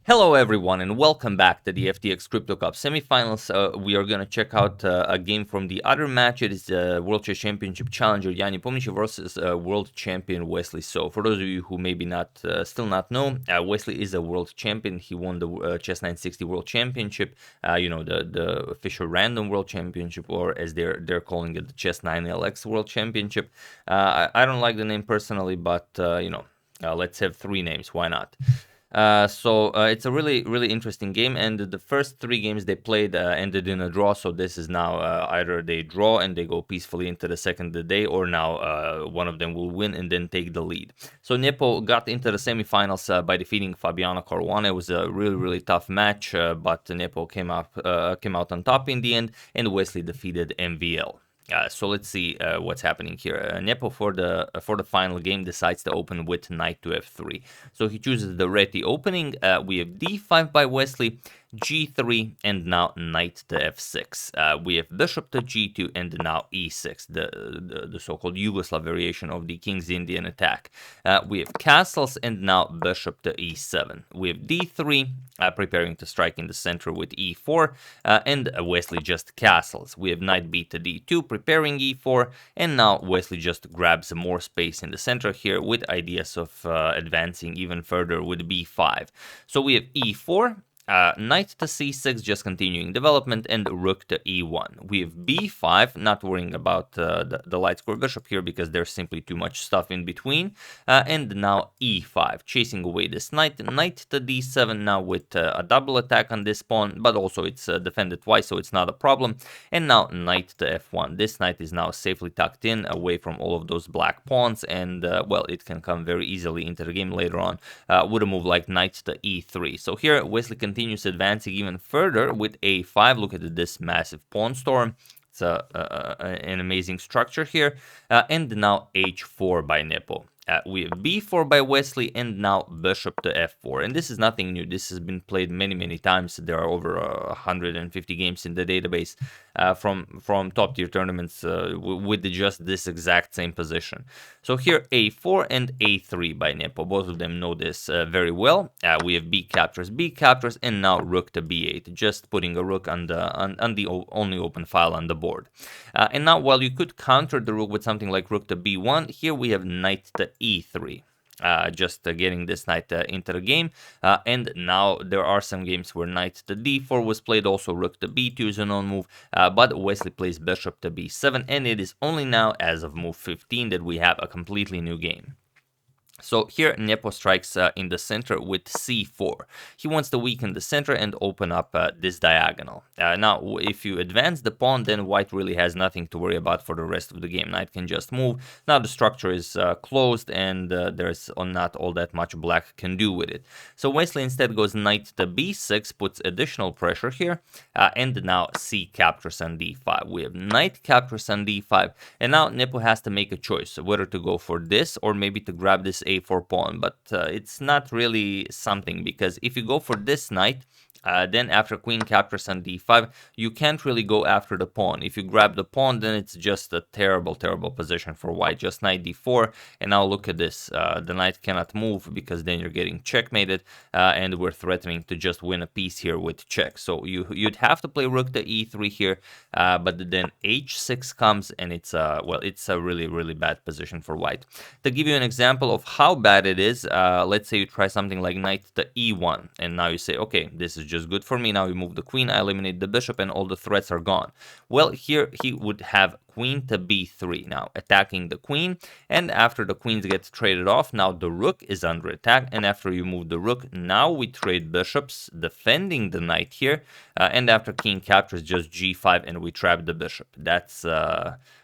Hello everyone and welcome back to the FTX Crypto Cup semifinals. We are going to check out a game from the other match. It is the World Chess Championship challenger Nepomniachtchi versus world champion Wesley So. For those of you who maybe still not know, Wesley is a world champion. He won the Chess 960 World Championship, the official random World Championship, or as they're calling it, the Chess 9LX World Championship. I don't like the name personally, but let's have three names. Why not? It's a really interesting game, and the first three games they played ended in a draw. So this is now either they draw and they go peacefully into the second of the day, or now one of them will win and then take the lead. So Nepo got into the semifinals by defeating Fabiano Caruana. It was a really tough match, but Nepo came out on top in the end, and Wesley defeated MVL. So let's see what's happening here. Nepo for the final game decides to open with knight to f3. So he chooses the Reti opening. We have d5 by Wesley, g3, and now knight to f6. We have bishop to g2 and now e6, the so-called Yugoslav variation of the King's Indian attack. We have castles and now bishop to e7. We have d3, preparing to strike in the center with e4, and Wesley just castles. We have knight b to d2, preparing e4, and now Wesley just grabs more space in the center here with ideas of advancing even further with b5. So we have e4, knight to c6, just continuing development, and rook to e1. We have b5, not worrying about the light square bishop here because there's simply too much stuff in between. And now e5, chasing away this knight. Knight to d7 now with a double attack on this pawn, but also it's defended twice, so it's not a problem. And now knight to f1. This knight is now safely tucked in away from all of those black pawns, and well, it can come very easily into the game later on with a move like knight to e3. So here Wesley continues advancing even further with a5. Look at this massive pawn storm. It's an amazing structure here. And now h4 by Nepo. We have b4 by Wesley, and now bishop to f4. And this is nothing new. This has been played many times. There are over 150 games in the database from top-tier tournaments with just this exact same position. So here a4 and a3 by Nepo. Both of them know this very well. We have b captures, and now rook to b8. Just putting a rook on the only open file on the board. And now, while you could counter the rook with something like rook to b1, here we have knight to e3. Just getting this knight into the game. And now there are some games where knight to d4 was played, also rook to b2 is a known move, but Wesley plays bishop to b7, and it is only now, as of move 15, that we have a completely new game. So here Nepo strikes in the center with c4. He wants to weaken the center and open up this diagonal. Now, if you advance the pawn, then white really has nothing to worry about for the rest of the game. Knight can just move. Now the structure is closed, and there's not all that much black can do with it. So Wesley instead goes knight to b6, puts additional pressure here, and now c captures on d5. We have knight captures on d5, and now Nepo has to make a choice whether to go for this or maybe to grab this a4 pawn, but it's not really something, because if you go for this knight, then after queen captures on d5, you can't really go after the pawn. If you grab the pawn, then it's just a terrible position for white. Just knight d4, and now look at this. The knight cannot move because then you're getting checkmated, and we're threatening to just win a piece here with check. So you'd have to play rook to e3 here, but then h6 comes, and it's a really bad position for white. To give you an example of how bad it is, let's say you try something like knight to e1, and now you say, okay, this is just good for me. Now we move the queen, I eliminate the bishop, and all the threats are gone. Well, here he would have queen to b3, now attacking the queen, and after the queens get traded off, now the rook is under attack, and after you move the rook, now we trade bishops, defending the knight here, and after king captures, just g5, and we trap the bishop.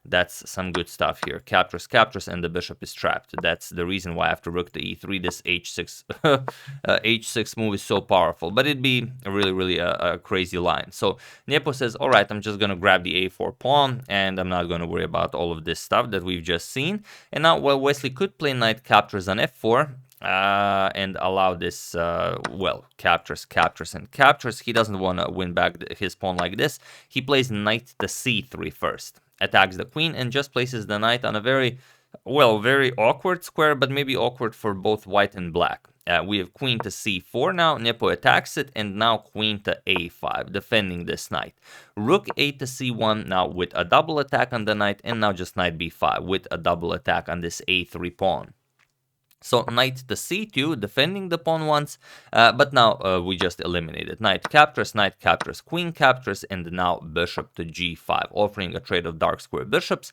That's some good stuff here. Captures, and the bishop is trapped. That's the reason why after rook to e3, this h6 h6 move is so powerful. But it'd be really a crazy line. So Nepo says, all right, I'm just going to grab the a4 pawn, and I'm not going to worry about all of this stuff that we've just seen. And now, while Wesley could play knight captures on f4, and allow this, captures, he doesn't want to win back his pawn like this. He plays knight to c3 first, attacks the queen, and just places the knight on a very well, very awkward square, but maybe awkward for both white and black. We have queen to c4 now, Nepo attacks it, and now queen to a5, defending this knight. Rook a to c1 now with a double attack on the knight, and now just knight b5 with a double attack on this a3 pawn. So knight to c2, defending the pawn once, but now we just eliminated. Knight captures, queen captures, and now bishop to g5, offering a trade of dark square bishops.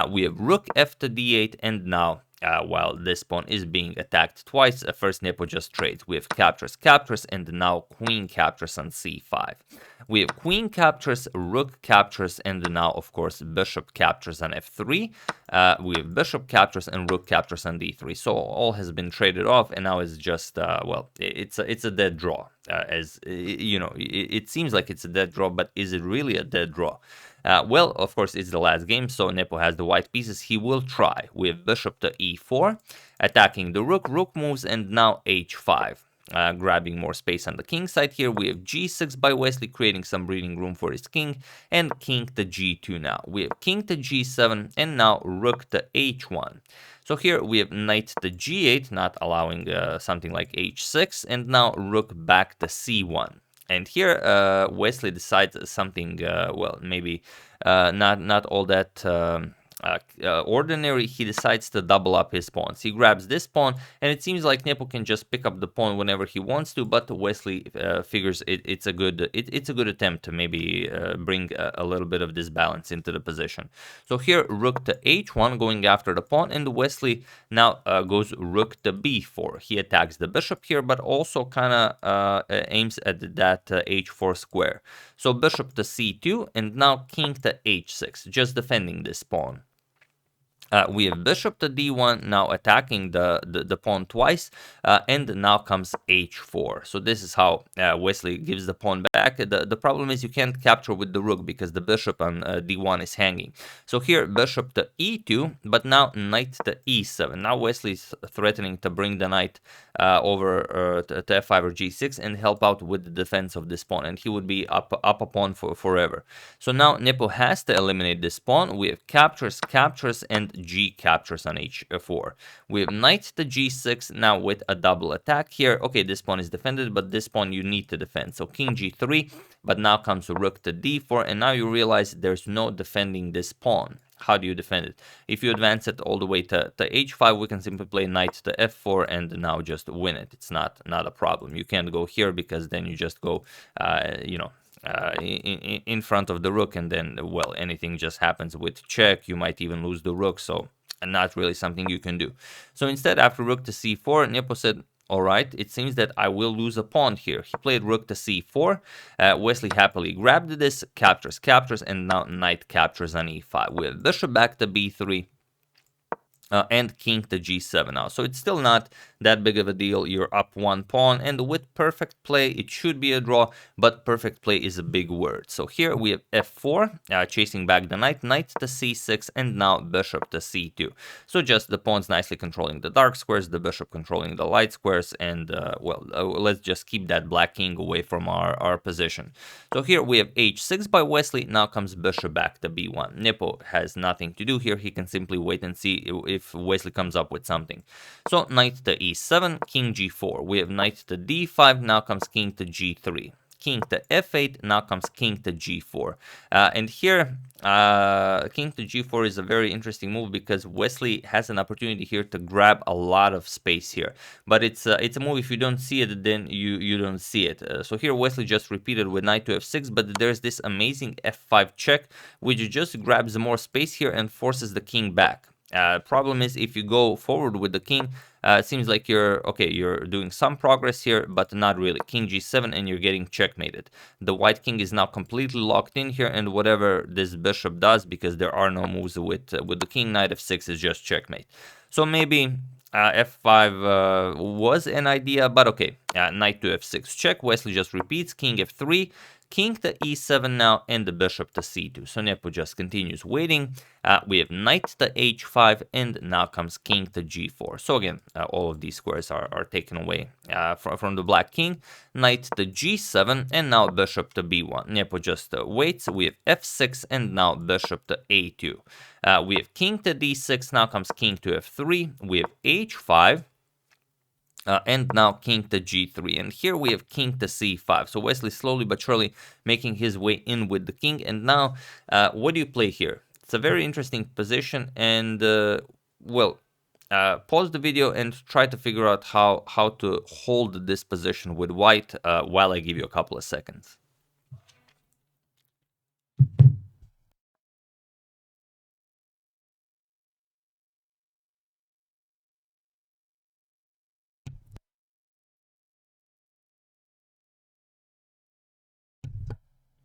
We have rook f to d8, and now while this pawn is being attacked twice, first Nepo just trades. We have captures, and now queen captures on c5. We have queen captures, rook captures, and now, of course, bishop captures on f3. We have bishop captures and rook captures on d3. So all has been traded off, and now it's just, well, it's a dead draw. As you know, it seems like it's a dead draw, but is it really a dead draw? Well, of course, it's the last game, so Nepo has the white pieces. He will try. We have bishop to e4, attacking the rook. Rook moves, and now h5. Grabbing more space on the king side here. We have g6 by Wesley, creating some breathing room for his king, and king to g2 now. We have king to g7, and now rook to h1. So here we have knight to g8, not allowing something like h6, and now rook back to c1. And here Wesley decides something, well, maybe not all that ordinary. He decides to double up his pawns. He grabs this pawn, and it seems like Nepo can just pick up the pawn whenever he wants to, but Wesley figures it's a good attempt to maybe bring a little bit of this balance into the position. So here rook to h1, going after the pawn, and Wesley now goes rook to b4. He attacks the bishop here, but also kind of aims at that h4 square. So bishop to c2, and now king to h6, just defending this pawn. We have bishop to d1, now attacking the pawn twice, and now comes h4. So this is how Wesley gives the pawn back. The problem is you can't capture with the rook because the bishop on d1 is hanging. So here bishop to e2, but now knight to e7. Now Wesley's threatening to bring the knight over to f5 or g6 and help out with the defense of this pawn, and he would be up a pawn for forever. So now Nepo has to eliminate this pawn. We have captures, and g captures on h4. We have knight to g6 now with a double attack here. Okay, this pawn is defended, but this pawn you need to defend. So king g3, but now comes rook to d4, and now you realize there's no defending this pawn. How do you defend it? If you advance it all the way to h5, we can simply play knight to f4 and now just win it. It's not a problem. You can't go here because then you just go, in front of the rook, and then, well, anything just happens with check. You might even lose the rook, so not really something you can do. So instead, after rook to c4, Nepo said, all right, it seems that I will lose a pawn here. He played rook to c4. Wesley happily grabbed this, captures, and now knight captures on e5. We have bishop back to b3. And king to g7 now. So it's still not that big of a deal. You're up one pawn, and with perfect play, it should be a draw, but perfect play is a big word. So here we have f4, chasing back the knight, knight to c6, and now bishop to c2. So just the pawns nicely controlling the dark squares, the bishop controlling the light squares, and, let's just keep that black king away from our position. So here we have h6 by Wesley. Now comes bishop back to b1. Nepo has nothing to do here. He can simply wait and see if Wesley comes up with something. So knight to e7, king g4. We have knight to d5, now comes king to g3. King to f8, now comes king to g4. And here, king to g4 is a very interesting move because Wesley has an opportunity here to grab a lot of space here. But it's a move, if you don't see it, then you don't see it. So here Wesley just repeated with knight to f6, but there's this amazing f5 check, which just grabs more space here and forces the king back. Problem is, if you go forward with the king, it seems like you're doing some progress here, but not really. King g7, and you're getting checkmated. The white king is now completely locked in here, and whatever this bishop does, because there are no moves with the king, knight f6 is just checkmate. So maybe f5 was an idea, but okay. Knight to f6 check. Wesley just repeats. King f3. king to e7 now, and the bishop to c2. So Nepo just continues waiting. We have knight to h5, and now comes king to g4. So again, all of these squares are taken away from the black king. Knight to g7, and now bishop to b1. Nepo just waits. We have f6, and now bishop to a2. We have king to d6, now comes king to f3. We have h5. And now king to g3, and here we have king to c5. So Wesley slowly but surely making his way in with the king. And now what do you play here? It's a very interesting position, and well, pause the video and try to figure out how to hold this position with white while I give you a couple of seconds.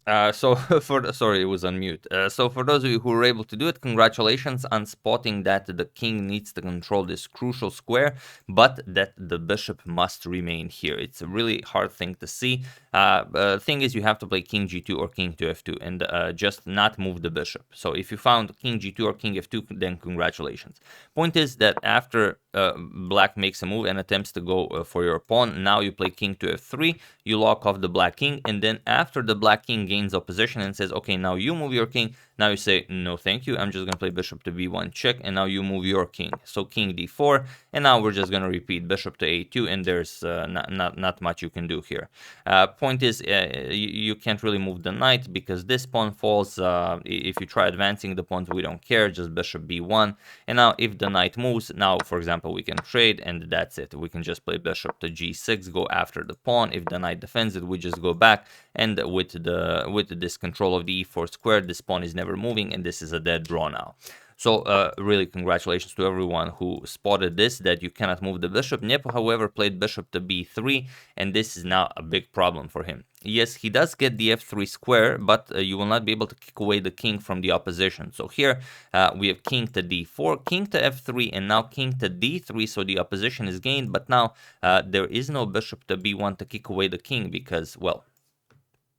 Sorry, it was on mute. So for those of you who were able to do it, congratulations on spotting that the king needs to control this crucial square, but that the bishop must remain here. It's a really hard thing to see. Thing is, you have to play king g2 or king to f2 and just not move the bishop. So if you found king g2 or king f2, then congratulations. Point is that after black makes a move and attempts to go for your pawn, now you play king to f3, you lock off the black king, and then after the black king gains opposition and says, okay, now you move your king, now you say, no thank you, I'm just gonna play bishop to b1 check, and now you move your king. So king d4, and now we're just gonna repeat bishop to a2, and there's not much you can do here. Point is, you can't really move the knight because this pawn falls. If you try advancing the pawns, we don't care, just bishop b1. And now if the knight moves, now for example we can trade, and that's it. We can just play bishop to g6, go after the pawn. If the knight defends it, we just go back, and with this control of the e4 square, this pawn is never moving, and this is a dead draw now. So really congratulations to everyone who spotted this, that you cannot move the bishop. Nepo, however, played bishop to b3, and this is now a big problem for him. Yes, he does get the f3 square, but you will not be able to kick away the king from the opposition. So here we have king to d4, king to f3, and now king to d3, so the opposition is gained, but now there is no bishop to b1 to kick away the king because, well,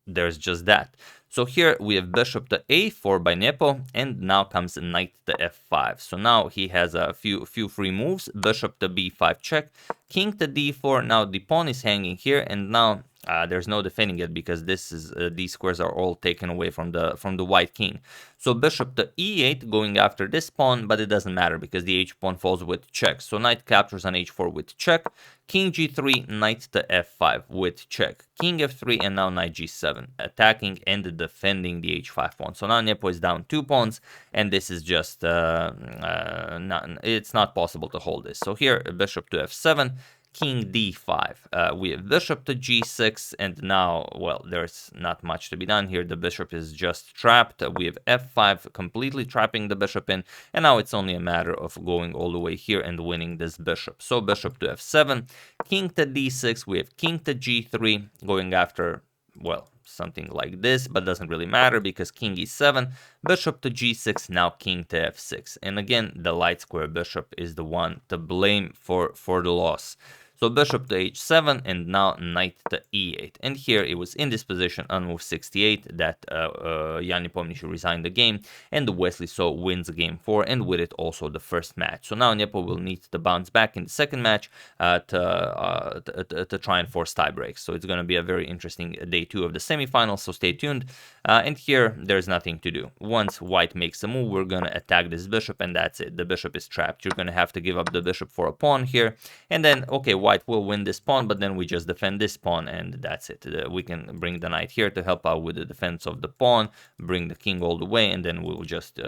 there's just that. So here we have bishop to a4 by Nepo, and now comes knight to f5. So now he has a few free moves. Bishop to b5 check, king to d4. Now the pawn is hanging here, and now there's no defending it because this is these squares are all taken away from the white king. So bishop to e8 going after this pawn, but it doesn't matter because the h pawn falls with check. So knight captures on h4 with check, king g3, knight to f5 with check, king f3, and now knight g7, attacking and defending the h5 pawn. So now Nepo is down 2 pawns, and this is just it's not possible to hold this. So here bishop to f7, king d5. We have bishop to g6, and now, well, there's not much to be done here. The bishop is just trapped. We have f5, completely trapping the bishop in, and now it's only a matter of going all the way here and winning this bishop. So bishop to f7, king to d6, we have king to g3, going after, well, something like this, but doesn't really matter because king e7, bishop to g6, now king to f6. And again, the light square bishop is the one to blame for the loss. So bishop to h7, and now knight to e8. And here it was in this position on move 68 that Nepomniachtchi resigned the game, and Wesley So wins game 4, and with it also the first match. So now Nepo will need to bounce back in the second match to try and force tie breaks. So it's going to be a very interesting day 2 of the semifinals, so stay tuned. And here there's nothing to do. Once white makes a move, we're going to attack this bishop, and that's it. The bishop is trapped. You're going to have to give up the bishop for a pawn here, and then, okay, white will win this pawn, but then we just defend this pawn, and that's it. We can bring the knight here to help out with the defense of the pawn, bring the king all the way, and then we'll just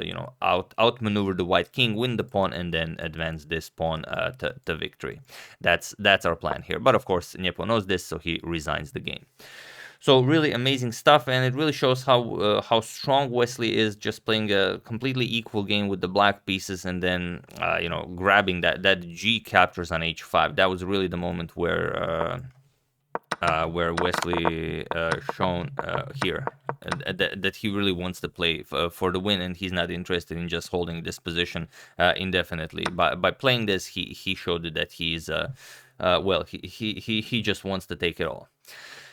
outmaneuver the white king, win the pawn, and then advance this pawn to victory. That's our plan here. But of course, Nepo knows this, so he resigns the game. So really amazing stuff, and it really shows how strong Wesley is, just playing a completely equal game with the black pieces, and then grabbing that G captures on h5. That was really the moment where Wesley shown here that he really wants to play for the win, and he's not interested in just holding this position indefinitely. By playing this, he showed that he's well, he just wants to take it all.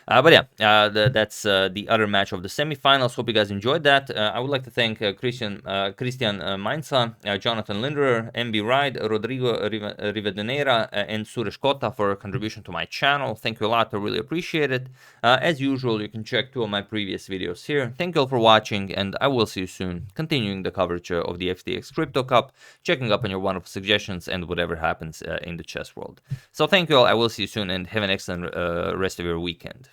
But yeah, that's the other match of the semifinals. Hope you guys enjoyed that. I would like to thank Christian Mainza, Jonathan Linderer, MB Ride, Rodrigo Rivadeneira, and Suresh Kota for a contribution to my channel. Thank you a lot. I really appreciate it. As usual, you can check 2 of my previous videos here. Thank you all for watching, and I will see you soon, continuing the coverage of the FTX Crypto Cup, checking up on your wonderful suggestions and whatever happens in the chess world. So thank you all. I will see you soon, and have an excellent rest of your weekend.